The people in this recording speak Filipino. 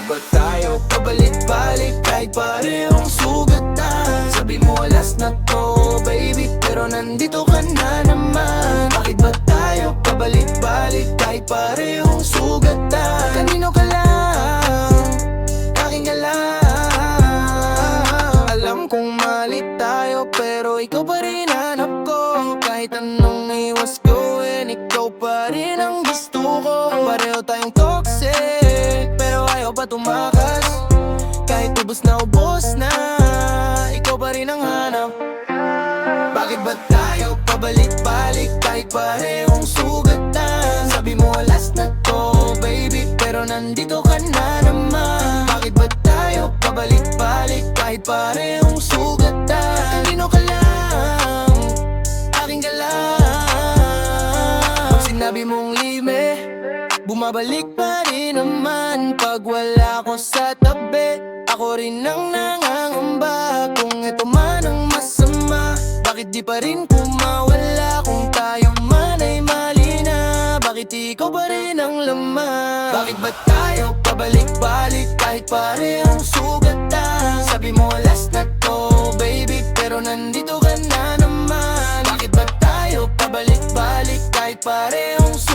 ba tayo pabalik-balik kahit parehong sugatan? Sabi mo last na to baby, pero nandito ka na naman. Bakit ba tayo pabalik-balik kahit parehong sugatan? Kanino ka lang, akin ka lang. Alam kong mali tayo pero ikaw pa rin hanap ko. Kahit anong iwas gawin, ikaw pa rin ang gusto ko. Pareho tayong toxic pero ayaw pa tumakas. Kahit ubos na, ikaw pa rin ang hanap. Bakit ba tayo pabalik-balik kahit parehong sugatan? Sabi mo last na to baby, pero nandito ka na naman. Bakit ba tayo pabalik-balik kahit parehong sugatan? Kanino ka lang, akin ka lang. Pag sinabi mong lime, bumabalik pa rin naman. Pag wala ko sa tabi, ako rin ang nangangamba. Kung ito man ang masama, bakit di pa rin kumawala? Kung tayo man ay mali na, bakit ikaw pa rin ang laman? Bakit ba tayo pabalik-balik kahit parehong sugatan? Sabi mo last na to baby, pero nandito ka na naman. Bakit ba tayo pabalik-balik kahit parehong sugatan?